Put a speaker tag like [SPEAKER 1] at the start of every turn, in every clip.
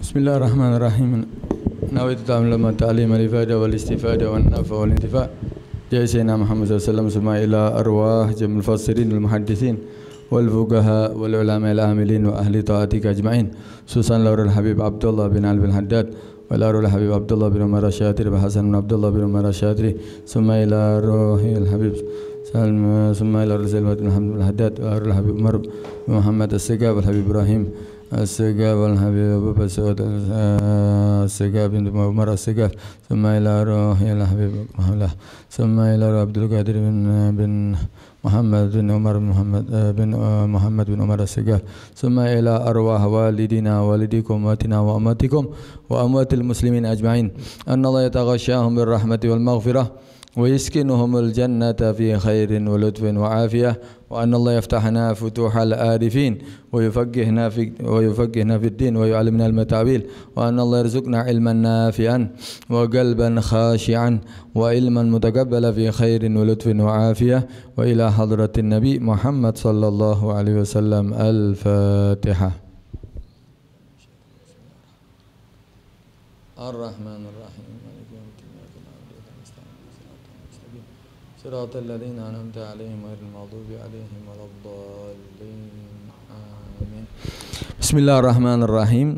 [SPEAKER 1] Bismillahirrahmanirrahim. Nawaitu ta'alluma ta'lim al-ifada wal-istifada wan-nafa wal-intifa. Jai Sayyidina Muhammad sallallahu alaihi wasallam ila arwah jamil fasirin wal muhaddisin wal fuqaha wal ulama al amilin wa ahli ta'atika ajma'in. Susan Laurul Habib Abdullah bin Al bin Haddad wa Laurul Habib Abdullah bin Umar Syatri wa Hasan bin Abdullah bin Umar Syatri. Summa ila ruhil Habib summa ila Rasul bin Muhammad bin Haddad wa Laurul Habib Umar Muhammad As-Sigab wal Habib Ibrahim As-Sigab wal Habib Abu Basud As-Sigab bin Umar As-Sigab. Summa ila ruhil Habib Muhammad summa ila Abdul Qadir bin Muhammad bin Umar bin Muhammad bin Umar As-Sigab. Summa ila arwah walidina walidikum wa ummatikum wa amwatil muslimin ajma'in. Anna Allah yataghashahum bir rahmati wal maghfirah wa yaskinuhumul jannata fi khairin wa lutfin wa afiyah wa anna Allah yaftahna futuhal arifin wa yufaqqihna fi ad-din wa yu'allimna al-matawil wa anna Allah yarzuqna ilman nafi'an wa qalban khashi'an wa ilman mutaqabbala fi khairin wa lutfin wa afiyah wa ila hadratin nabi Muhammad sallallahu alaihi wasallam. Al-Fatihah. Ar-Rahmanir Rahim. صراط الذين أنعمت عليهم غير المغضوب عليهم ولا الضالين آمين. بسم الله الرحمن الرحيم.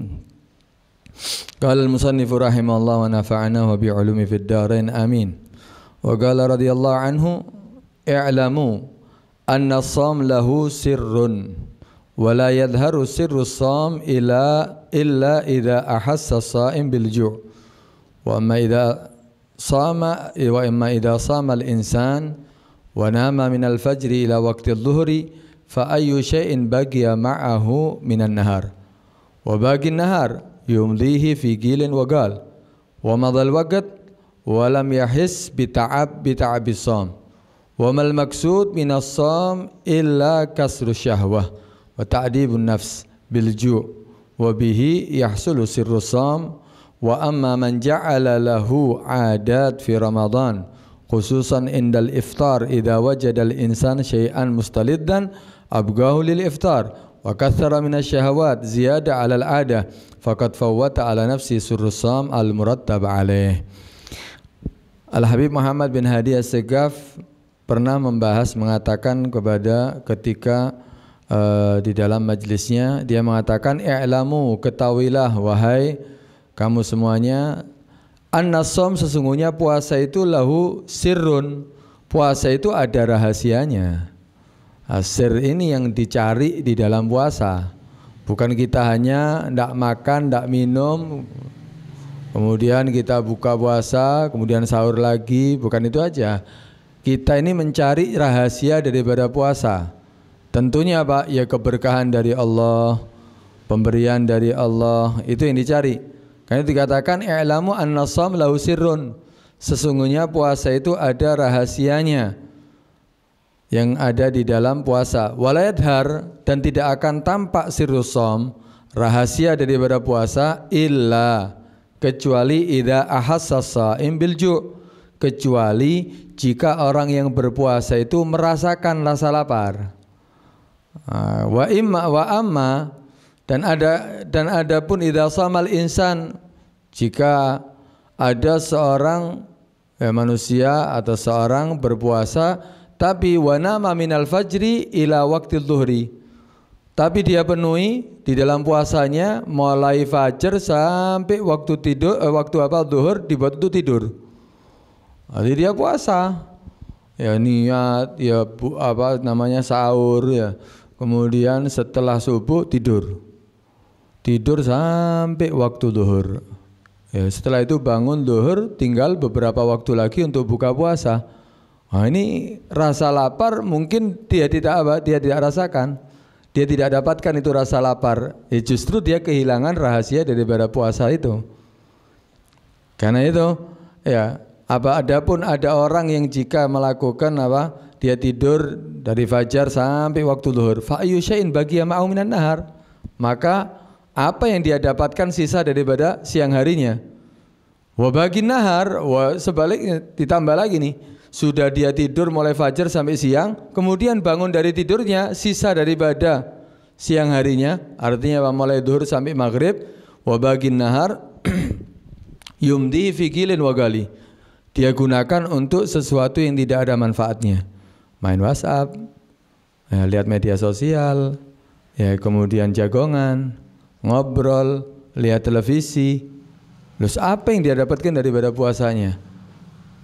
[SPEAKER 1] قال المصنف رحمه الله ونفعنا وبعلومه في الدارين آمين. وقال رضي الله عنه اعلموا أن الصوم له سر ولا يظهر سر الصوم إلا إذا أحس الصائم بالجوع وإما إذا صام الإنسان ونام من الفجر إلى وقت الظهر فأي شيء بقي معه من النهار وباقي النهار يمضيه في قيل وقال ومضى الوقت ولم يحس بتعب الصوم وما المقصود من الصوم إلا كسر الشهوة وتعذيب النفس بالجوع وبه يحصل سر الصوم. وأما من جعل له عادات في رمضان خصوصا عند الإفطار إذا وجد الإنسان شيئا مستلذا أبقاه للإفطار وكثر من الشهوات زيادة على العادة فقد فوت على نفسه سر الصوم المرتب عليه. Al-Habib Muhammad bin Hadi As-Sigaf pernah mengatakan ketika di dalam majlisnya, dia mengatakan i'lamu, ketahuilah wahai kamu semuanya, an-nasom, sesungguhnya puasa itu lahu sirrun, puasa itu ada rahasianya. Sir ini yang dicari di dalam puasa. Bukan kita hanya tidak makan, tidak minum, kemudian kita buka puasa, kemudian sahur lagi, bukan itu aja. Kita ini mencari rahasia daripada puasa. Tentunya Pak, ya keberkahan dari Allah, pemberian dari Allah, itu yang dicari. Karena dikatakan i'lamu an-nasam lahu sirrun, sesungguhnya puasa itu ada rahasianya yang ada di dalam puasa. Wala yadhar, dan tidak akan tampak sirrus shaum, rahasia daripada puasa, illa, kecuali idza ahassa shaim bil ju', kecuali jika orang yang berpuasa itu merasakan rasa lapar. Wa imma wa amma, dan ada pun idza shamal insan, jika ada seorang manusia atau seorang berpuasa tapi wanama minal fajri ila waqtil zuhri, tapi dia penuhi di dalam puasanya mulai fajar sampai waktu tidur, zuhur, dibuat itu tidur. Jadi dia puasa, ya niat, ya sahur, ya kemudian setelah subuh tidur sampai waktu zuhur. Ya, setelah itu bangun zuhur, tinggal beberapa waktu lagi untuk buka puasa. Nah, ini rasa lapar mungkin dia tidak rasakan. Dia tidak dapatkan itu rasa lapar. Ya, justru dia kehilangan rahasia daripada puasa itu. Karena itu, ya, adapun ada orang yang jika melakukan dia tidur dari fajar sampai waktu zuhur, fa ayyu syai'in baqiya ma'ahu minan nahar, maka apa yang dia dapatkan sisa daripada siang harinya. Wa bagi nahar, sebaliknya ditambah lagi nih, sudah dia tidur mulai fajar sampai siang, kemudian bangun dari tidurnya sisa daripada siang harinya, artinya mulai zuhur sampai maghrib, Wa bagin nahar yumdi fi qilin wa gali. Dia gunakan untuk sesuatu yang tidak ada manfaatnya. Main WhatsApp, ya, lihat media sosial, ya, kemudian jagongan, ngobrol, lihat televisi. Terus apa yang dia dapatkan daripada puasanya?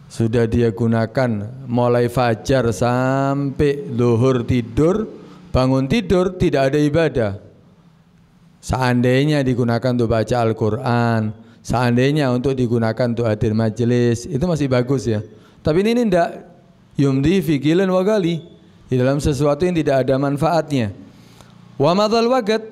[SPEAKER 1] Sudah dia gunakan mulai fajar sampai zuhur tidur, bangun tidur, tidak ada ibadah. Seandainya digunakan untuk baca Al-Quran, seandainya untuk digunakan untuk hadir majelis, itu masih bagus ya. Tapi ini tidak, yumdi fi qilin wa gali, di dalam sesuatu yang tidak ada manfaatnya. Wa madhal waqt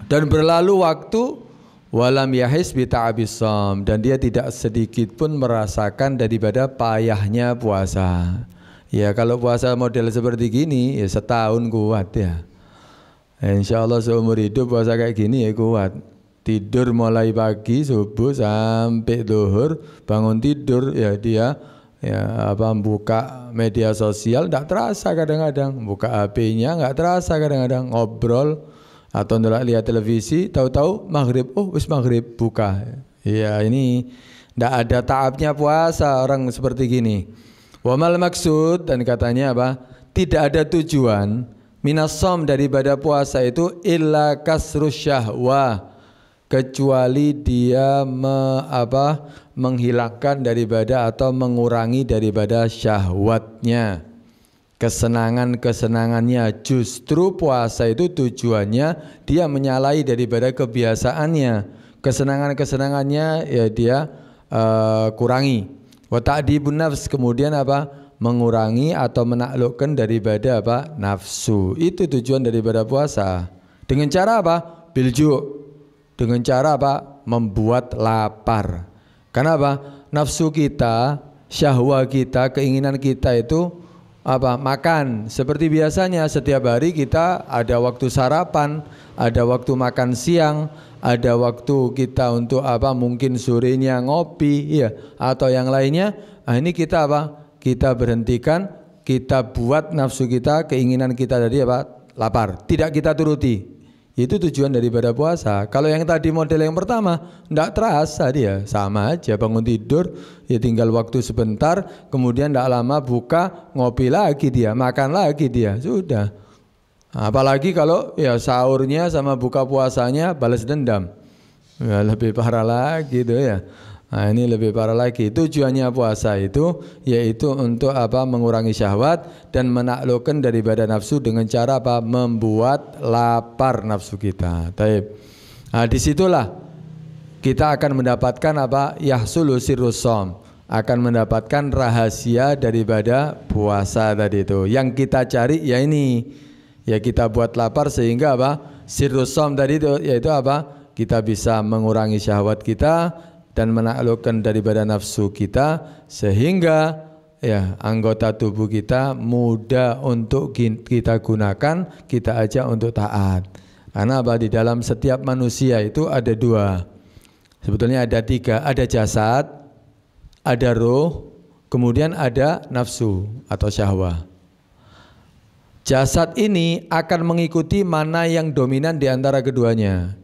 [SPEAKER 1] dan berlalu waktu, walam yahis bi ta'abis shaum, dan dia tidak sedikit pun merasakan daripada payahnya puasa. Ya kalau puasa model seperti gini ya setahun kuat ya. Insya Allah seumur hidup puasa kayak gini ya kuat. Tidur mulai pagi subuh sampai zuhur, bangun tidur ya dia ya buka media sosial tidak terasa kadang-kadang, buka HP-nya nggak terasa kadang-kadang, ngobrol atau lihat televisi, tahu-tahu maghrib, wis maghrib buka. Ya ini tidak ada taabnya puasa orang seperti gini. Wa mal maksud, dan katanya apa? Tidak ada tujuan minas shaum daripada puasa itu illa kasrus syahwah, kecuali dia menghilangkan daripada atau mengurangi daripada syahwatnya, kesenangannya. Justru puasa itu tujuannya dia menyalahi daripada kebiasaannya, kesenangannya ya dia kurangi. Wa ta'dibun nafs, kemudian mengurangi atau menaklukkan daripada nafsu. Itu tujuan daripada puasa. Dengan cara bilju, dengan cara membuat lapar. Karena nafsu kita, syahwat kita, keinginan kita itu makan. Seperti biasanya setiap hari kita ada waktu sarapan, ada waktu makan siang, ada waktu kita untuk mungkin sorenya ngopi ya, atau yang lainnya. Ini kita kita berhentikan, kita buat nafsu kita, keinginan kita tadi lapar, tidak kita turuti. Itu tujuan daripada puasa. Kalau yang tadi model yang pertama, tidak terasa dia, sama aja bangun tidur, ya tinggal waktu sebentar, kemudian tidak lama buka, ngopi lagi dia, makan lagi dia, sudah. Apalagi kalau ya sahurnya sama buka puasanya balas dendam, ya, lebih parah lagi tuh ya. Nah, ini lebih parah lagi. Tujuannya puasa itu yaitu untuk mengurangi syahwat dan menaklukkan daripada nafsu dengan cara membuat lapar nafsu kita. Taib. Nah, disitulah kita akan mendapatkan yahsulu sirrus shaum, akan mendapatkan rahasia daripada puasa tadi itu. Yang kita cari ya ini, ya kita buat lapar sehingga sirrus shaum tadi itu yaitu kita bisa mengurangi syahwat kita dan menaklukkan daripada nafsu kita, sehingga ya anggota tubuh kita mudah untuk kita gunakan, kita ajak untuk taat. Karena di dalam setiap manusia itu ada dua, sebetulnya ada tiga, ada jasad, ada ruh, kemudian ada nafsu atau syahwat. Jasad ini akan mengikuti mana yang dominan di antara keduanya.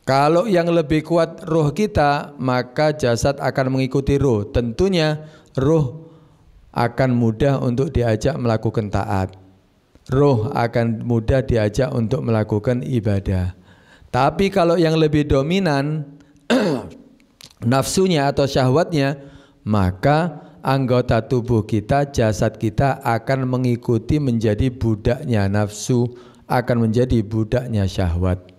[SPEAKER 1] Kalau yang lebih kuat ruh kita, maka jasad akan mengikuti ruh. Tentunya ruh akan mudah untuk diajak melakukan taat. Ruh akan mudah diajak untuk melakukan ibadah. Tapi kalau yang lebih dominan nafsunya atau syahwatnya, maka anggota tubuh kita, jasad kita akan mengikuti menjadi budaknya nafsu, akan menjadi budaknya syahwat.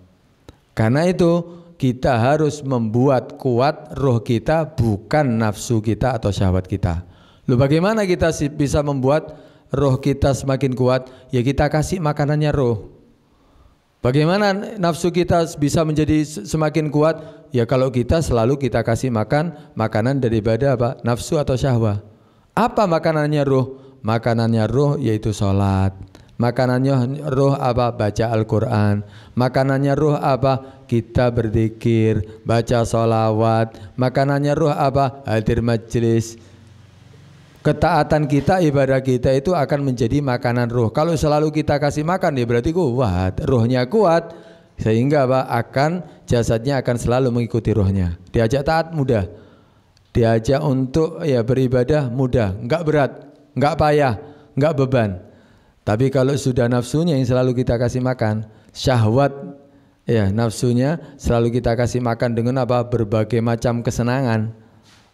[SPEAKER 1] Karena itu kita harus membuat kuat roh kita, bukan nafsu kita atau syahwat kita. Lalu bagaimana kita bisa membuat roh kita semakin kuat? Ya kita kasih makanannya roh. Bagaimana nafsu kita bisa menjadi semakin kuat? Ya kalau kita selalu kita kasih makanan daripada nafsu atau syahwat. Apa makanannya roh? Makanannya roh yaitu sholat. Makanannya roh baca Al-Quran. Makanannya roh kita berzikir, baca sholawat. Makanannya roh hadir majelis. Ketaatan kita, ibadah kita itu akan menjadi makanan roh. Kalau selalu kita kasih makan ya berarti kuat, rohnya kuat, sehingga akan jasadnya akan selalu mengikuti rohnya. Diajak taat mudah, diajak untuk beribadah mudah, enggak berat, enggak payah, enggak beban. Tapi kalau sudah nafsunya yang selalu kita kasih makan, syahwat nafsunya selalu kita kasih makan dengan apa? Berbagai macam kesenangan.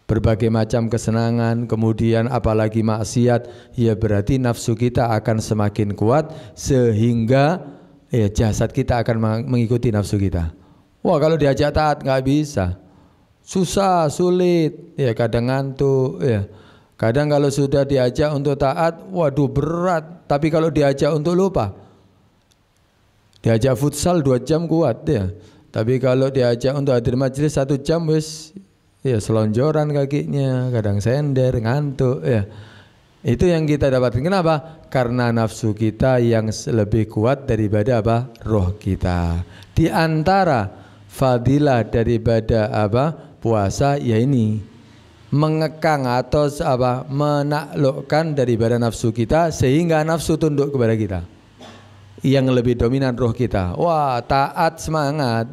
[SPEAKER 1] Berbagai macam kesenangan, kemudian apalagi maksiat, ya berarti nafsu kita akan semakin kuat sehingga jasad kita akan mengikuti nafsu kita. Wah, kalau diajak taat nggak bisa, susah, sulit, kadang ngantuk, kadang kalau sudah diajak untuk taat, waduh berat. Tapi kalau diajak untuk lupa, diajak futsal 2 jam kuat Tapi kalau diajak untuk hadir majelis 1 jam wis selonjoran kakinya, kadang sender, ngantuk Itu yang kita dapatkan. Kenapa? Karena nafsu kita yang lebih kuat daripada apa? Roh kita. Di antara fadilah daripada puasa ini mengekang atau menaklukkan daripada nafsu kita sehingga nafsu tunduk kepada kita. Yang lebih dominan roh kita. Wah, taat, semangat.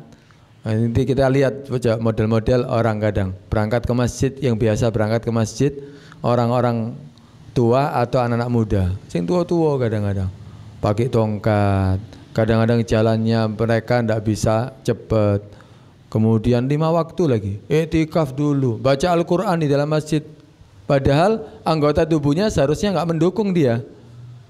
[SPEAKER 1] Nanti kita lihat model-model orang kadang berangkat ke masjid, yang biasa berangkat ke masjid orang-orang tua atau anak-anak muda. Sing tua-tua kadang-kadang pakai tongkat, kadang-kadang jalannya mereka tidak bisa cepat. Kemudian 5 waktu lagi, iktikaf dulu, baca Al-Quran di dalam masjid. Padahal anggota tubuhnya seharusnya nggak mendukung dia.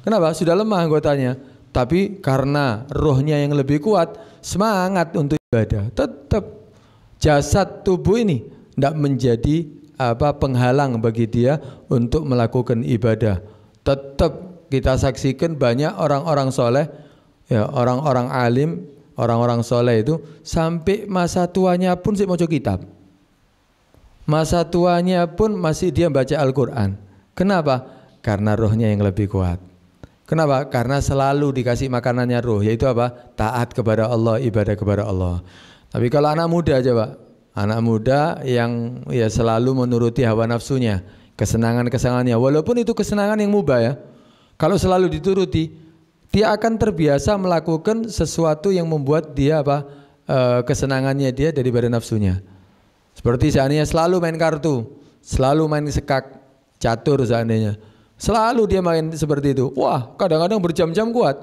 [SPEAKER 1] Kenapa? Sudah lemah anggotanya. Tapi karena rohnya yang lebih kuat, semangat untuk ibadah. Tetap jasad tubuh ini tidak menjadi penghalang bagi dia untuk melakukan ibadah. Tetap kita saksikan banyak orang-orang soleh, orang-orang alim, orang-orang soleh itu sampai masa tuanya pun masih maca kitab. Masa tuanya pun masih dia baca Al-Quran. Kenapa? Karena rohnya yang lebih kuat. Kenapa? Karena selalu dikasih makanannya roh, yaitu apa? Taat kepada Allah, ibadah kepada Allah. Tapi kalau anak muda aja Pak, anak muda yang selalu menuruti hawa nafsunya, kesenangan-kesenangannya, walaupun itu kesenangan yang mubah kalau selalu dituruti, dia akan terbiasa melakukan sesuatu yang membuat dia kesenangannya dia daripada nafsunya. Seperti seandainya selalu main kartu, selalu main sekak, catur seandainya, selalu dia main seperti itu. Wah, kadang-kadang berjam-jam kuat.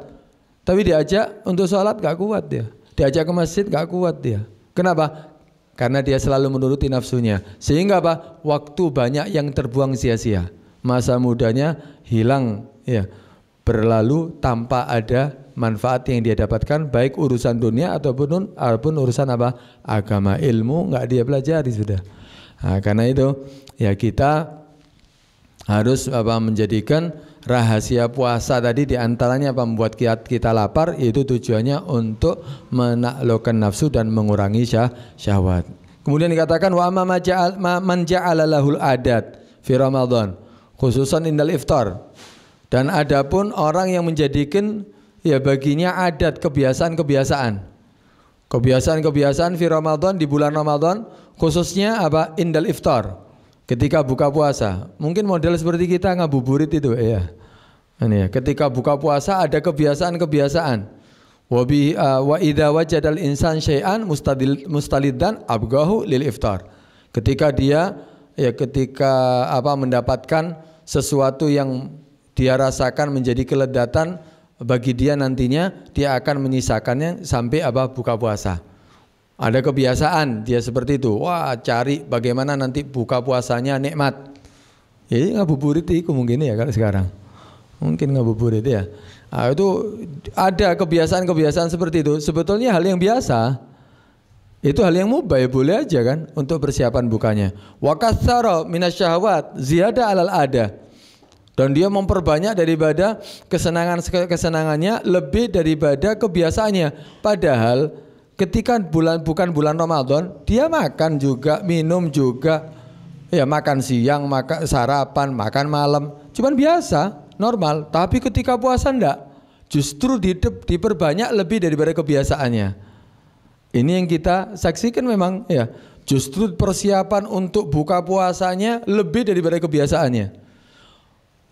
[SPEAKER 1] Tapi diajak untuk sholat gak kuat dia. Diajak ke masjid gak kuat dia. Kenapa? Karena dia selalu menuruti nafsunya. Sehingga waktu banyak yang terbuang sia-sia. Masa mudanya hilang berlalu tanpa ada manfaat yang dia dapatkan, baik urusan dunia ataupun urusan agama, ilmu nggak dia pelajari sudah. Nah, karena itu kita harus menjadikan rahasia puasa tadi diantaranya membuat kita lapar, yaitu tujuannya untuk menaklukkan nafsu dan mengurangi syahwat. Kemudian dikatakan wa man ja'ala lahul adat fi Ramadan khususan indal iftar. Dan adapun orang yang menjadikan baginya adat, kebiasaan-kebiasaan fi Ramadan, di bulan Ramadan, khususnya indal iftar, ketika buka puasa. Mungkin model seperti kita ngabuburit itu ketika buka puasa ada kebiasaan-kebiasaan. Wa idza wajadal insan syai'an mustalidan abgahu lil iftar. Ketika dia mendapatkan sesuatu yang dia rasakan menjadi keledatan bagi dia, nantinya dia akan menyisakannya sampai buka puasa. Ada kebiasaan dia seperti itu. Wah, cari bagaimana nanti buka puasanya nikmat. Jadi ngabuburit itu mungkin kalau sekarang. Mungkin ngabuburit itu ada kebiasaan-kebiasaan seperti itu. Sebetulnya hal yang biasa. Itu hal yang mubah, boleh aja kan untuk persiapan bukanya. Wa katsara minasyahawat ziyada alal ada. Dan dia memperbanyak daripada kesenangannya lebih daripada kebiasaannya. Padahal ketika bukan bulan Ramadan, dia makan juga, minum juga, makan siang, makan sarapan, makan malam, cuman biasa, normal. Tapi ketika puasa enggak, justru diperbanyak lebih daripada kebiasaannya. Ini yang kita saksikan memang justru persiapan untuk buka puasanya lebih daripada kebiasaannya.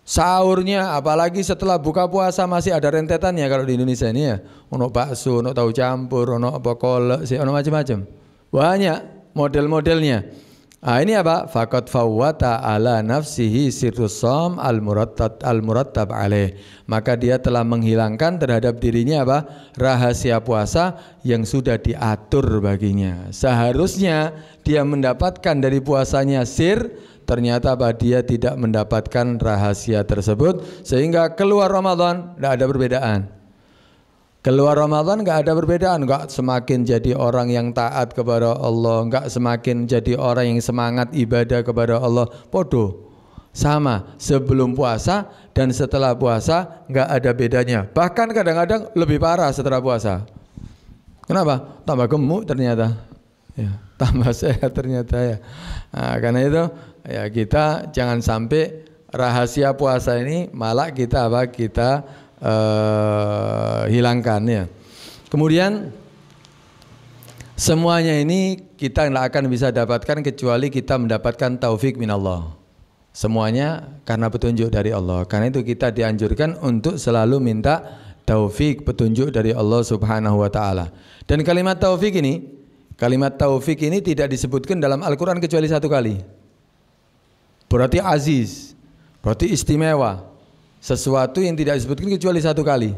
[SPEAKER 1] Sahurnya apalagi setelah buka puasa masih ada rentetannya kalau di Indonesia ini ya. Ono bakso, ono tahu campur, ono apa kolak, ono macam-macam. Banyak model-modelnya. Ah ini apa? Faqad fawwata ala nafsihi sirrus shaum al-murattab alaih. Maka dia telah menghilangkan terhadap dirinya apa? Rahasia puasa yang sudah diatur baginya. Seharusnya dia mendapatkan dari puasanya sir, ternyata apa? Dia tidak mendapatkan rahasia tersebut sehingga keluar Ramadan tidak ada perbedaan. Keluar Ramadan nggak ada perbedaan, nggak semakin jadi orang yang taat kepada Allah, nggak semakin jadi orang yang semangat ibadah kepada Allah, podo sama sebelum puasa dan setelah puasa nggak ada bedanya, bahkan kadang-kadang lebih parah setelah puasa. Kenapa? Tambah gemuk ternyata, ya, tambah sehat ternyata ya. Nah, karena itu ya kita jangan sampai rahasia puasa ini malah kita apa? Kita hilangkan ya. Kemudian semuanya ini kita tidak akan bisa dapatkan kecuali kita mendapatkan taufik minallah. Semuanya karena petunjuk dari Allah. Karena itu kita dianjurkan untuk selalu minta taufik, petunjuk dari Allah Subhanahu wa taala. Dan kalimat taufik ini tidak disebutkan dalam Al-Qur'an kecuali satu kali. Berarti aziz, berarti istimewa. Sesuatu yang tidak disebutkan kecuali satu kali.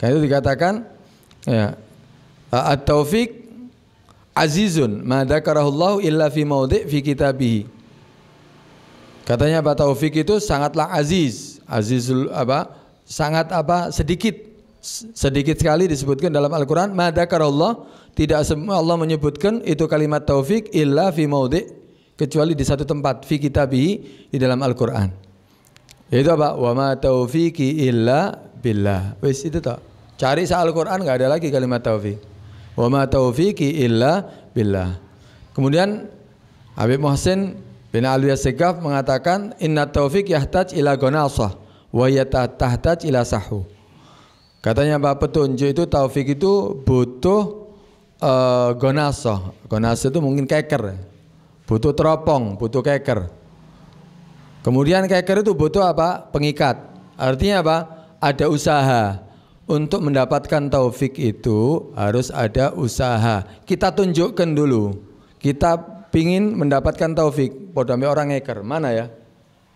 [SPEAKER 1] Karena itu dikatakan ya, at-taufik azizun ma dzakarahullahu illa fi maudhi' fi kitabih. Katanya apa? Taufik itu sangatlah aziz. Azizul apa? Sangat apa? Sedikit sekali disebutkan dalam Al-Qur'an. Ma dzakarallahu, tidak semua Allah menyebutkan itu kalimat taufik illa fi maudhi', kecuali di satu tempat, fi kitabih, di dalam Al-Qur'an. Itu apa? Wa ma taufiqi illa billah. Wis itu toh. Cari Al-Qur'an enggak ada lagi kalimat taufik. Wa ma taufiqi illa billah. Kemudian Habib Muhsin bin Alwi As-Segaf mengatakan inna taufik yahtaj ila gonasah wa yatahtaj ila sahu. Katanya apa? Petunjuk itu, taufik itu butuh gonasah. Gonasah itu mungkin keker. Butuh teropong, butuh keker. Kemudian keker itu butuh apa? Pengikat. Artinya apa? Ada usaha. Untuk mendapatkan taufik itu harus ada usaha. Kita tunjukkan dulu. Kita pingin mendapatkan taufik. Podame orang ngeker. Mana ya?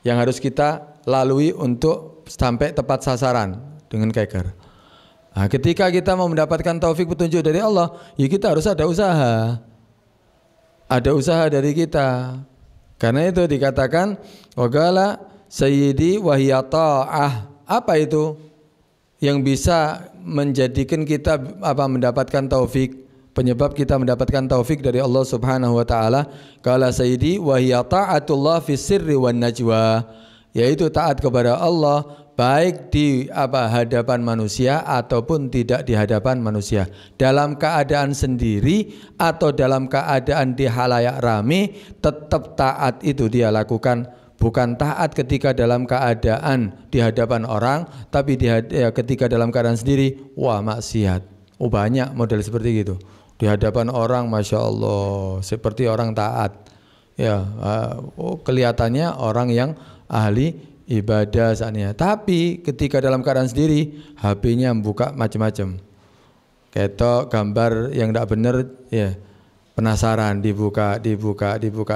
[SPEAKER 1] Yang harus kita lalui untuk sampai tepat sasaran dengan keker. Nah, ketika kita mau mendapatkan taufik petunjuk dari Allah, ya kita harus ada usaha. Ada usaha dari kita. Karena itu dikatakan waqala sayyidi wa hiya ta'ah. Apa itu yang bisa menjadikan kita apa mendapatkan taufik, penyebab kita mendapatkan taufik dari Allah Subhanahu wa taala? Qala sayyidi wa hiya ta'atullah fi sirri wan najwa, yaitu taat kepada Allah baik di apa hadapan manusia ataupun tidak di hadapan manusia, dalam keadaan sendiri atau dalam keadaan di halayak rame, tetap taat itu dia lakukan. Bukan taat ketika dalam keadaan di hadapan orang, tapi ketika dalam keadaan sendiri, wah maksiat. Oh banyak model seperti gitu. Di hadapan orang, masya Allah, seperti orang taat. Ya, kelihatannya orang yang ahli ibadah saatnya, tapi ketika dalam keadaan sendiri HP-nya buka macam-macam, ketok gambar yang tidak benar, ya penasaran dibuka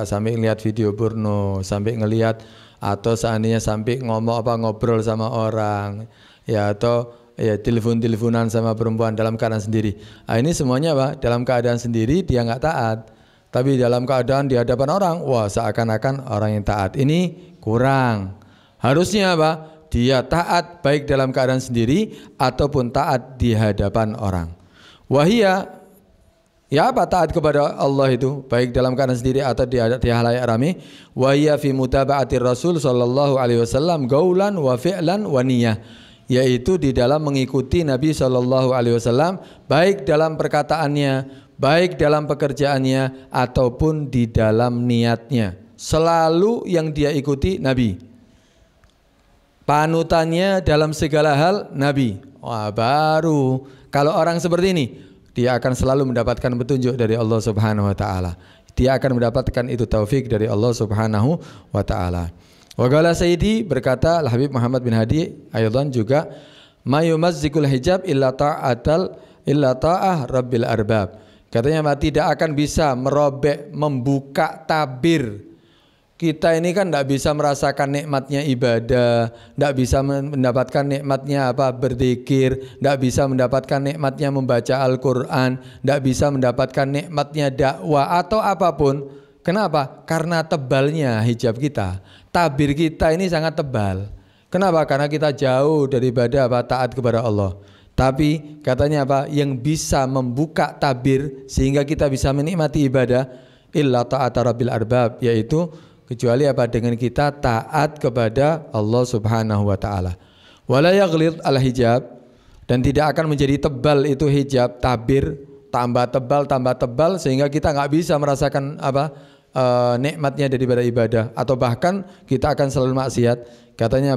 [SPEAKER 1] sampai ngelihat video porno, sampai ngelihat atau seandainya sampai ngobrol sama orang, ya atau ya telepon-teleponan sama perempuan dalam keadaan sendiri. Nah, ini semuanya apa? Dalam keadaan sendiri dia nggak taat, tapi dalam keadaan di hadapan orang, wah seakan-akan orang yang taat. Ini kurang. Harusnya apa? Dia taat baik dalam keadaan sendiri ataupun taat di hadapan orang. Wahia, ya apa taat kepada Allah itu baik dalam keadaan sendiri atau di halayak ramai? Wahia fi mutaba'atir Rasul sallallahu alaihi wasallam gaulan wa fi'lan wa niyah, yaitu di dalam mengikuti Nabi sallallahu alaihi wasallam baik dalam perkataannya, baik dalam pekerjaannya ataupun di dalam niatnya. Selalu yang dia ikuti Nabi. Panutannya dalam segala hal Nabi. Wah, baru kalau orang seperti ini, dia akan selalu mendapatkan petunjuk dari Allah Subhanahu wa taala. Dia akan mendapatkan itu taufik dari Allah Subhanahu wa taala. Wa qala Sayyidi, berkata Al-Habib Muhammad bin Hadi aydan juga, ma yumazzikul hijab illa ta'ah rabbil arbab. Katanya tidak akan bisa merobek, membuka tabir. Kita ini kan tidak bisa merasakan nikmatnya ibadah, tidak bisa mendapatkan nikmatnya berzikir, tidak bisa mendapatkan nikmatnya membaca Al-Quran, tidak bisa mendapatkan nikmatnya dakwah atau apapun. Kenapa? Karena tebalnya hijab kita. Tabir kita ini sangat tebal. Kenapa? Karena kita jauh daripada taat kepada Allah. Tapi katanya yang bisa membuka tabir sehingga kita bisa menikmati ibadah illa ta'ata rabbil arbab, yaitu kecuali dengan kita taat kepada Allah Subhanahu wa taala. Wala yaghlid al hijab, dan tidak akan menjadi tebal itu hijab, tabir tambah tebal sehingga kita nggak bisa merasakan nikmatnya daripada ibadah, atau bahkan kita akan selalu maksiat. Katanya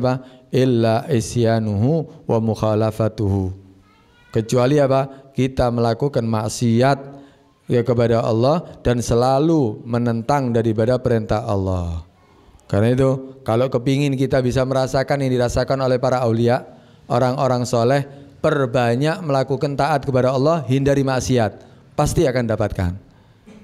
[SPEAKER 1] illa isyanuhu wa mukhalafatuhu, kecuali kita melakukan maksiat kepada Allah dan selalu menentang daripada perintah Allah. Karena itu kalau kepingin kita bisa merasakan yang dirasakan oleh para aulia, orang-orang soleh, perbanyak melakukan taat kepada Allah, hindari maksiat, pasti akan dapatkan.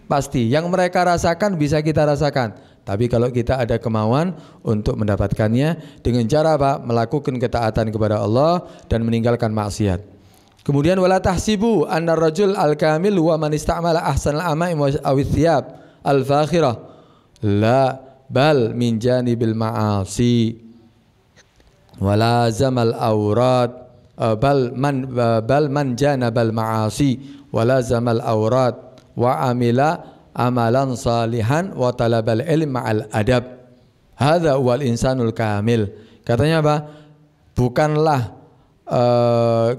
[SPEAKER 1] Pasti yang mereka rasakan bisa kita rasakan. Tapi kalau kita ada kemauan untuk mendapatkannya dengan cara melakukan ketaatan kepada Allah dan meninggalkan maksiat. Kemudian wala tahsibu anna rajul al-kamil huwa man istamala ahsanal ama'im aw thiyab al-fakhirah, la bal min janibil ma'asi wala zamal awrat bal man janabal ma'asi wala zamal awrat wa amila amalan salihan wa talabal ilm ma'al adab, hadza huwal insanul kamil. Katanya bukanlah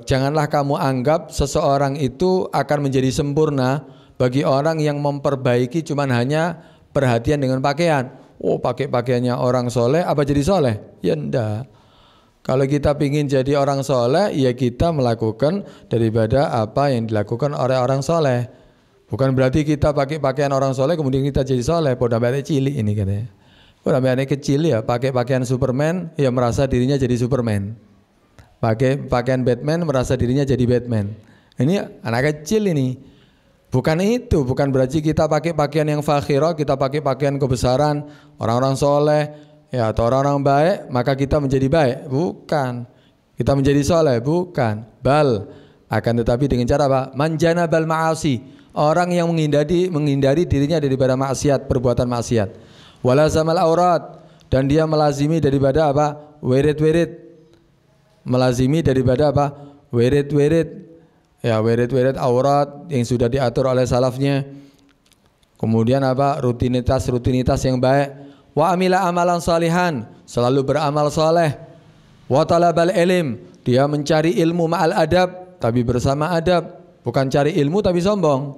[SPEAKER 1] janganlah kamu anggap seseorang itu akan menjadi sempurna bagi orang yang memperbaiki cuman hanya perhatian dengan pakaian. Oh, pakai pakaiannya orang soleh apa jadi soleh? Ya enggak. Kalau kita ingin jadi orang soleh, ya kita melakukan daripada apa yang dilakukan oleh orang soleh. Bukan berarti kita pakai pakaian orang soleh kemudian kita jadi soleh. Poda balik cilik ini katanya. Poda balik kecil ya pakai pakaian Superman, ya merasa dirinya jadi Superman. Pakai pakaian Batman merasa dirinya jadi Batman. Ini anak kecil ini. Bukan itu, bukan berarti kita pakai pakaian yang fakhirah, kita pakai pakaian kebesaran orang-orang soleh ya atau orang-orang baik maka kita menjadi baik. Bukan. Kita menjadi soleh, bukan. Bal, akan tetapi dengan cara manjana bal ma'asi, orang yang menghindari dirinya daripada maksiat, perbuatan maksiat. Wala zamal aurat, dan dia melazimi daripada wirid-wirid, melazimi daripada wirid-wirid, ya wirid-wirid aurat yang sudah diatur oleh salafnya. Kemudian rutinitas yang baik. Wa amila amalan salihan, selalu beramal saleh. Wa talabal ilm, dia mencari ilmu ma'al adab, tapi bersama adab. Bukan cari ilmu tapi sombong.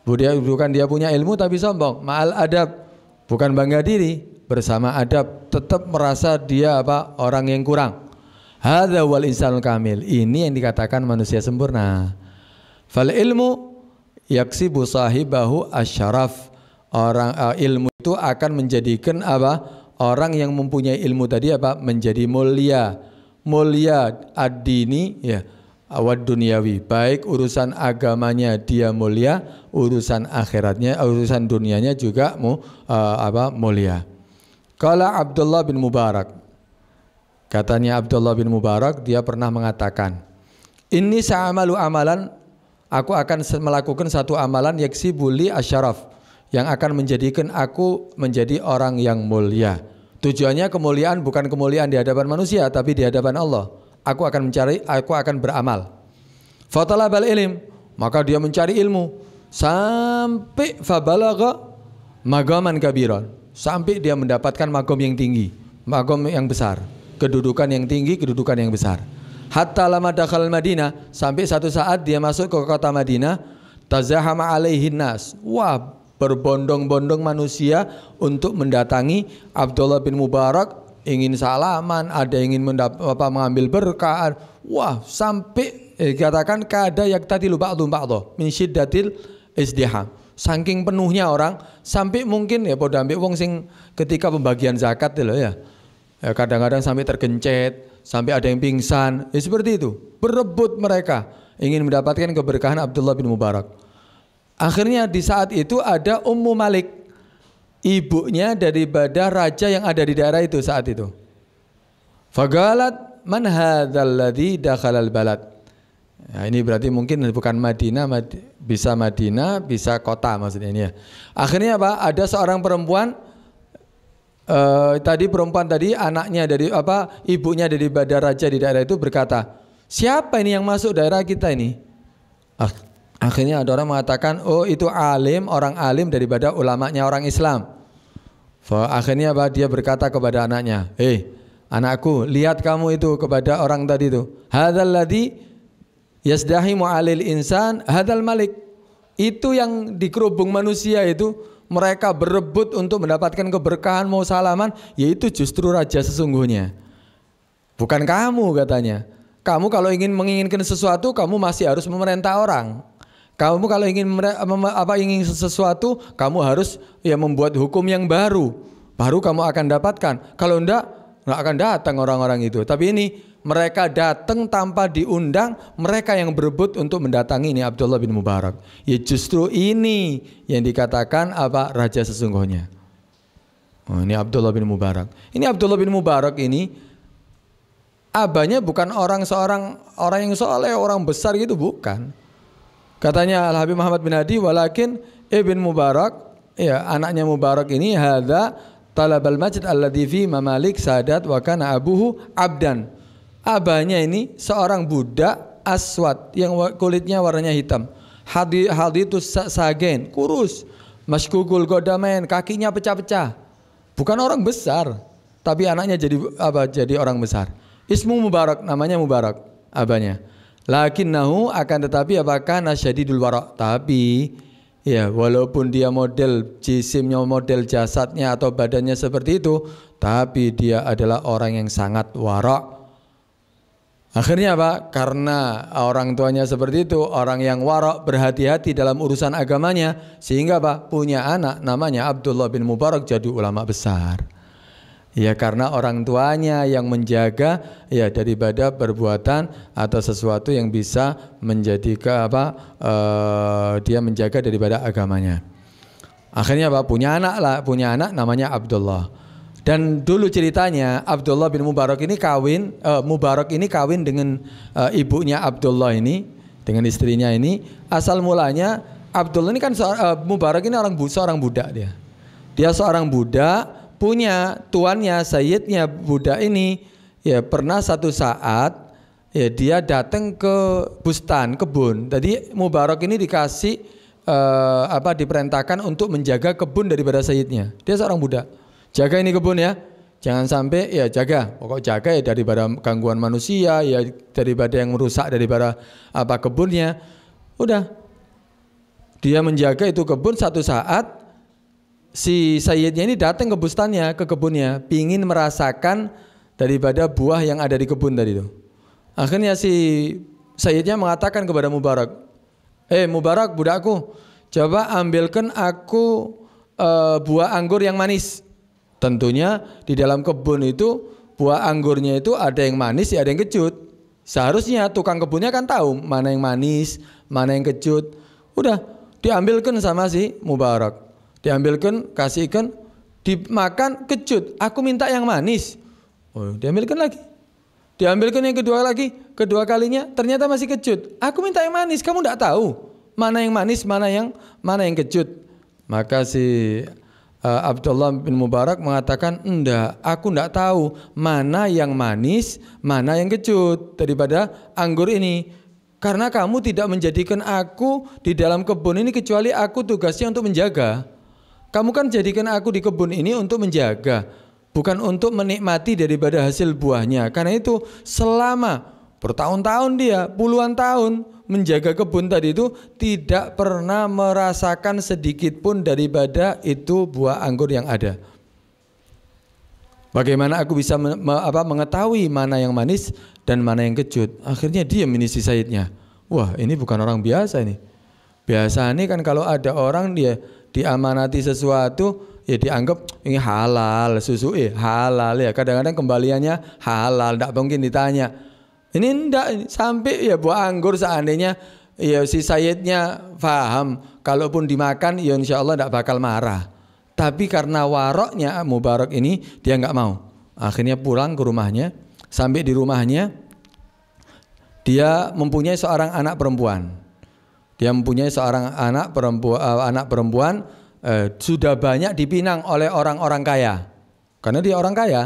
[SPEAKER 1] Bukan dia punya ilmu tapi sombong. Ma'al adab, bukan bangga diri, bersama adab, tetap merasa dia orang yang kurang. Hadza wal insanul kamil, ini yang dikatakan manusia sempurna. Fal ilmu yaksibu sahibahu asyaraf, orang ilmu itu akan menjadikan orang yang mempunyai ilmu tadi menjadi mulia ad-dini ya awad dunyawi, baik urusan agamanya dia mulia, urusan akhiratnya, urusan dunianya juga mulia. Qala Abdullah bin Mubarak, katanya Abdullah bin Mubarak, dia pernah mengatakan, inni sa'amalu amalan, aku akan melakukan satu amalan yaksibuli asyaraf, yang akan menjadikan aku menjadi orang yang mulia. Tujuannya kemuliaan bukan kemuliaan di hadapan manusia tapi di hadapan Allah. Aku akan beramal. Fatalabal ilm, maka dia mencari ilmu sampai fabalagha magaman kabiran, sampai dia mendapatkan magam yang tinggi, magam yang besar, kedudukan yang tinggi, kedudukan yang besar. Hatta lama dakhal Madinah, sampai satu saat dia masuk ke kota Madinah, tazahama alaihin nas, wah berbondong-bondong manusia untuk mendatangi Abdullah bin Mubarak, ingin salaman, ada ingin mengambil berkah. Wah, sampai katakan kada yaktatilu ba'dhum ba'dha min syiddatil izdiham, Saking penuhnya orang, sampai mungkin ya podo ambek wong sing ketika pembagian zakat loh ya. Ya kadang-kadang sampai tergencet, sampai ada yang pingsan, ya seperti itu. Berebut mereka ingin mendapatkan keberkahan Abdullah bin Mubarak. Akhirnya di saat itu ada Ummu Malik, ibunya daripada raja yang ada di daerah itu saat itu. Fagalat man hadzal ladzi dakhalal balad. Nah, ini berarti mungkin bukan Madinah, bisa Madinah, bisa kota maksudnya ini ya. Akhirnya apa? Ada seorang perempuan tadi anaknya dari ibunya dari badar raja di daerah itu berkata, siapa ini yang masuk daerah kita ini? Akhirnya ada orang mengatakan, oh itu orang alim daripada ulamanya orang Islam. Akhirnya apa? Dia berkata kepada anaknya, anakku, lihat kamu itu kepada orang tadi itu. Hadzal ladzi yasdahimu 'alil insan hadzal malik. Itu yang di kerubung manusia itu mereka berebut untuk mendapatkan keberkahan mau salaman, yaitu justru raja sesungguhnya. Bukan kamu katanya. Kamu kalau menginginkan sesuatu, kamu masih harus memerintah orang. Kamu kalau ingin sesuatu, kamu harus membuat hukum yang baru kamu akan dapatkan. Kalau enggak akan datang orang-orang itu. Tapi ini mereka datang tanpa diundang, mereka yang berebut untuk mendatangi ini Abdullah bin Mubarak. Ya justru ini yang dikatakan raja sesungguhnya. Oh, ini Abdullah bin Mubarak. Ini Abdullah bin Mubarak ini abahnya bukan orang yang soleh, orang besar gitu, bukan. Katanya Al-Habib Muhammad bin Hadi, walakin Ibn Mubarak, ya anaknya Mubarak ini hadza talabal majd alladzi fi mamalik sadat wa kana abuhu abdan. Abahnya ini seorang budak aswad yang kulitnya warnanya hitam. Haditus sagen, kurus, maskukul godamain, kakinya pecah-pecah. Bukan orang besar, tapi anaknya jadi orang besar. Ismu Mubarak, namanya Mubarak abahnya. Lakinnahu akan tetapi apakah nasyadidul wara', tapi ya walaupun dia model jisimnya, model jasadnya atau badannya seperti itu, tapi dia adalah orang yang sangat wara'. Akhirnya apa? Karena orang tuanya seperti itu, orang yang wara', berhati-hati dalam urusan agamanya, sehingga apa? Punya anak namanya Abdullah bin Mubarak jadi ulama besar. Ya karena orang tuanya yang menjaga ya daripada perbuatan atau sesuatu yang bisa menjadi dia menjaga daripada agamanya. Akhirnya apa? Punya anak namanya Abdullah. Dan dulu ceritanya Abdullah bin Mubarak ini kawin dengan ibunya Abdullah ini, dengan istrinya ini. Asal mulanya Abdullah ini kan Mubarak ini seorang budak dia. Dia seorang budak, punya tuannya, sayyidnya budak ini. Ya pernah satu saat ya dia datang ke kebun. Tadi Mubarak ini dikasih diperintahkan untuk menjaga kebun daripada sayyidnya. Dia seorang budak. Jaga ini kebun ya, jangan sampai ya pokok jaga ya daripada gangguan manusia, ya daripada yang merusak daripada kebunnya. Udah, dia menjaga itu kebun. Satu saat si sayyidnya ini datang ke kebunnya, pingin merasakan daripada buah yang ada di kebun tadi itu. Akhirnya si sayyidnya mengatakan kepada Mubarak, Mubarak budakku, coba ambilkan aku buah anggur yang manis. Tentunya di dalam kebun itu buah anggurnya itu ada yang manis, ada yang kecut. Seharusnya tukang kebunnya kan tahu mana yang manis, mana yang kecut. Udah diambilkan sama si Mubarak. Diambilkan, kasihkan, dimakan kecut. Aku minta yang manis. Oh, diambilkan lagi. Diambilkan yang kedua kalinya ternyata masih kecut. Aku minta yang manis, kamu tidak tahu mana yang manis, mana yang kecut. Maka si Abdullah bin Mubarak mengatakan, enggak, aku enggak tahu mana yang manis, mana yang kecut daripada anggur ini. Karena kamu tidak menjadikan aku di dalam kebun ini kecuali aku tugasnya untuk menjaga. Kamu kan jadikan aku di kebun ini untuk menjaga, bukan untuk menikmati daripada hasil buahnya. Karena itu selama bertahun-tahun dia, puluhan tahun menjaga kebun tadi itu tidak pernah merasakan sedikit pun daripada itu buah anggur yang ada. Bagaimana aku bisa mengetahui mana yang manis dan mana yang kecut? Akhirnya dia menisi sayyidnya. Wah, ini bukan orang biasa ini. Biasanya kan kalau ada orang dia diamanati sesuatu, ya dianggap ini halal, susu halal ya. Kadang-kadang kembaliannya halal, tidak mungkin ditanya. Ini enggak, sampai ya buah anggur seandainya ya si Sayyidnya paham, kalaupun dimakan ya insya Allah tidak bakal marah. Tapi karena waroknya Mubarak ini dia nggak mau. Akhirnya pulang ke rumahnya. Sampai di rumahnya dia mempunyai seorang anak perempuan. Dia mempunyai seorang anak perempuan sudah banyak dipinang oleh orang-orang kaya. Karena dia orang kaya.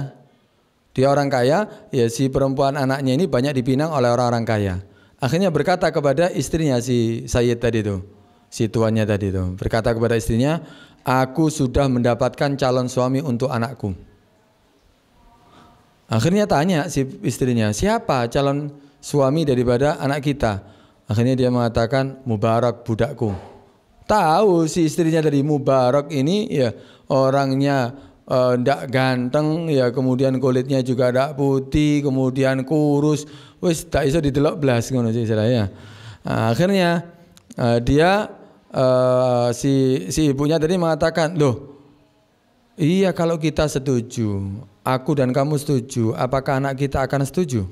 [SPEAKER 1] Dia orang kaya, ya si perempuan anaknya ini banyak dipinang oleh orang-orang kaya. Akhirnya berkata kepada istrinya si Sayyid tadi itu, si tuannya tadi itu, berkata kepada istrinya, aku sudah mendapatkan calon suami untuk anakku. Akhirnya tanya si istrinya, siapa calon suami daripada anak kita? Akhirnya dia mengatakan, Mubarak budakku. Tahu si istrinya dari Mubarak ini ya orangnya ndak ganteng ya, kemudian kulitnya juga ndak putih, kemudian kurus, wis tak iso didelok blas ngono sih istilahnya. Akhirnya dia si ibunya tadi mengatakan, loh iya kalau kita setuju, aku dan kamu setuju, apakah anak kita akan setuju?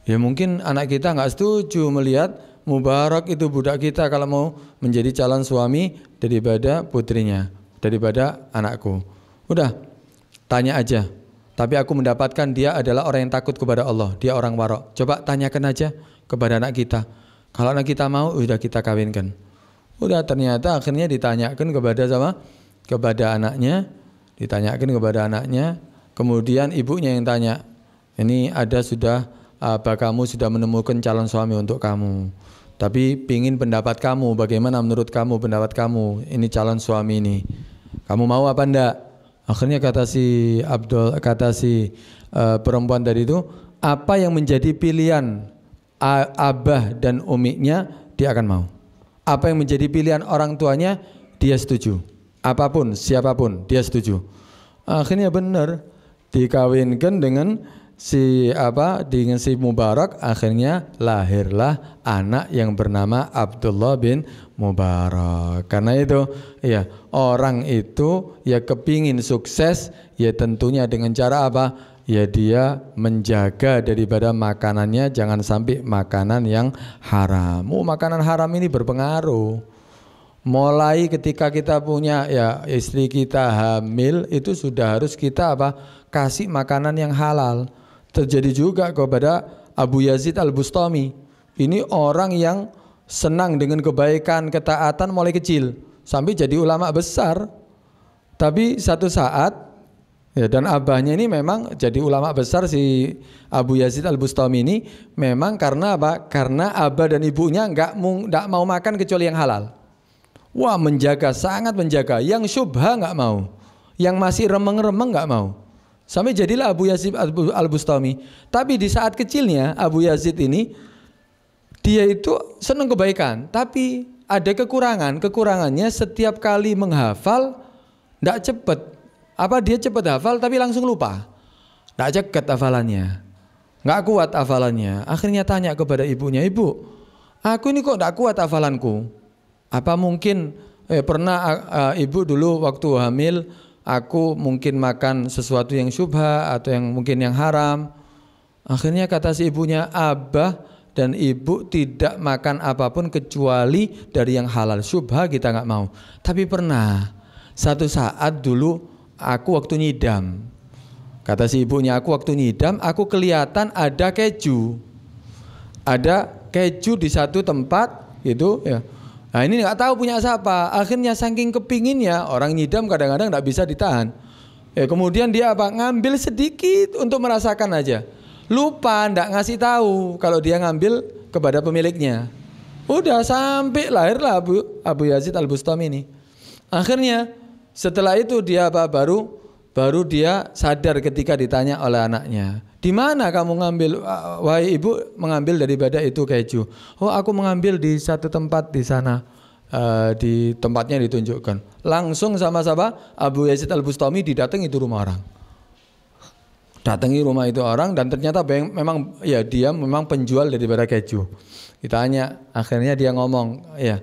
[SPEAKER 1] Ya mungkin anak kita nggak setuju melihat Mubarak itu budak kita kalau mau menjadi calon suami daripada putrinya, daripada anakku. Udah, tanya aja. Tapi aku mendapatkan dia adalah orang yang takut kepada Allah, dia orang warok. Coba tanyakan aja kepada anak kita. Kalau anak kita mau, udah kita kawinkan. Udah, ternyata akhirnya ditanyakan kepada anaknya, kemudian ibunya yang tanya, ini ada sudah apa kamu sudah menemukan calon suami untuk kamu, tapi pingin pendapat kamu, bagaimana menurut kamu pendapat kamu ini calon suami ini, kamu mau apa enggak? Akhirnya kata si perempuan tadi itu, apa yang menjadi pilihan abah dan umiknya dia akan mau, apa yang menjadi pilihan orang tuanya dia setuju, apapun siapapun dia setuju. Akhirnya benar dikawinkan dengan si Mubarak. Akhirnya lahirlah anak yang bernama Abdullah bin Mubarak. Karena itu ya orang itu ya kepingin sukses ya tentunya dengan cara apa? Ya dia menjaga daripada makanannya jangan sampai makanan yang haram. Makanan haram ini berpengaruh. Mulai ketika kita punya ya istri kita hamil itu sudah harus kita kasih makanan yang halal. Terjadi juga kepada Abu Yazid Al-Bustami. Ini orang yang senang dengan kebaikan, ketaatan mulai kecil sampai jadi ulama besar. Tapi satu saat ya, dan abahnya ini memang jadi ulama besar si Abu Yazid Al-Bustami ini memang karena apa? Karena abah dan ibunya enggak mau makan kecuali yang halal. Wah, menjaga, sangat menjaga. Yang syubha enggak mau, yang masih remeng-remeng enggak mau. Sampai jadilah Abu Yazid Al-Bustami. Tapi di saat kecilnya Abu Yazid ini dia itu senang kebaikan, tapi ada kekurangannya setiap kali menghafal enggak cepat. Dia cepat hafal tapi langsung lupa, enggak cekat hafalannya, enggak kuat hafalannya. Akhirnya tanya kepada ibunya, ibu, aku ini kok enggak kuat hafalanku. Apa mungkin pernah ibu dulu waktu hamil aku mungkin makan sesuatu yang syubha atau yang mungkin yang haram. Akhirnya kata si ibunya, abah dan ibu tidak makan apapun kecuali dari yang halal. Syubha kita nggak mau. Tapi pernah satu saat dulu aku waktu nyidam, kata si ibunya, aku waktu nyidam aku kelihatan ada keju di satu tempat gitu ya. Nah ini nggak tahu punya siapa. Akhirnya saking kepinginnya, orang nyidam kadang-kadang nggak bisa ditahan. Kemudian dia ngambil sedikit untuk merasakan aja. Lupa nggak ngasih tahu kalau dia ngambil kepada pemiliknya. Udah sampai lahirlah Abu Yazid Al-Bustami ini. Akhirnya setelah itu dia baru dia sadar ketika ditanya oleh anaknya, di mana kamu ngambil, wahai ibu, mengambil daripada itu keju? Oh, aku mengambil di satu tempat di sana, di tempatnya ditunjukkan. Langsung sama-sama Abu Yazid Al-Bustami didatangi itu rumah orang. Datangi rumah itu orang dan ternyata memang ya dia memang penjual daripada keju. Ditanya, akhirnya dia ngomong, ya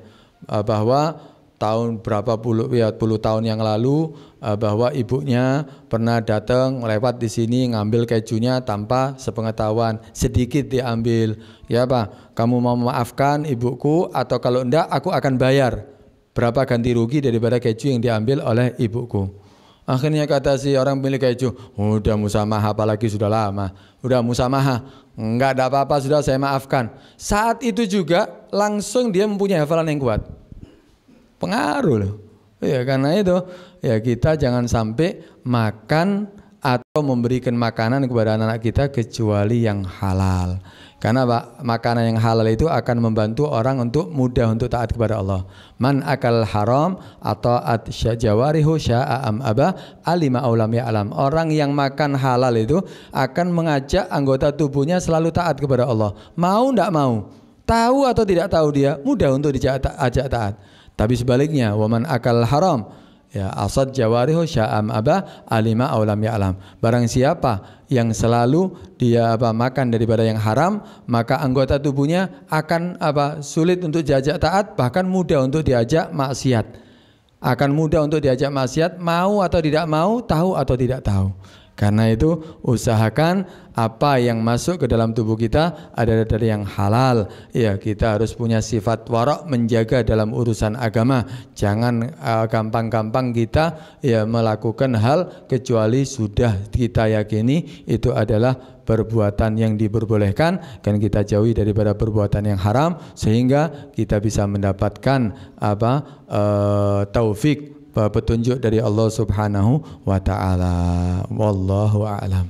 [SPEAKER 1] bahwa tahun berapa puluh tahun yang lalu bahwa ibunya pernah datang lewat di sini ngambil kejunya tanpa sepengetahuan, sedikit diambil. Ya Pak, kamu mau memaafkan ibuku atau kalau enggak aku akan bayar berapa ganti rugi daripada keju yang diambil oleh ibuku. Akhirnya kata si orang pemilik keju, udah musamaha, apalagi sudah lama, udah musamaha, enggak ada apa-apa, sudah saya maafkan. Saat itu juga langsung dia mempunyai hafalan yang kuat. Pengaruh loh. Ya karena itu ya kita jangan sampai makan atau memberikan makanan kepada anak-anak kita kecuali yang halal. Karena Pak, makanan yang halal itu akan membantu orang untuk mudah untuk taat kepada Allah. Man akal haram atau at syajawarihu sya'am aba alima aulam ya'lam. Orang yang makan halal itu akan mengajak anggota tubuhnya selalu taat kepada Allah. Mau enggak mau, tahu atau tidak tahu dia mudah untuk ajak taat. Tapi sebaliknya, waman akal haram ya asad jawarihu sya'am aba alima aulam ya'lam. Barang siapa yang selalu dia makan daripada yang haram, maka anggota tubuhnya akan sulit untuk diajak taat, bahkan mudah untuk diajak maksiat. Akan mudah untuk diajak maksiat, mau atau tidak mau, tahu atau tidak tahu. Karena itu usahakan apa yang masuk ke dalam tubuh kita adalah dari yang halal. Ya, kita harus punya sifat warok, menjaga dalam urusan agama. Jangan gampang-gampang kita ya melakukan hal kecuali sudah kita yakini itu adalah perbuatan yang diperbolehkan, dan kita jauhi daripada perbuatan yang haram sehingga kita bisa mendapatkan taufik, petunjuk dari Allah Subhanahu wa taala. Wallahu a'lam.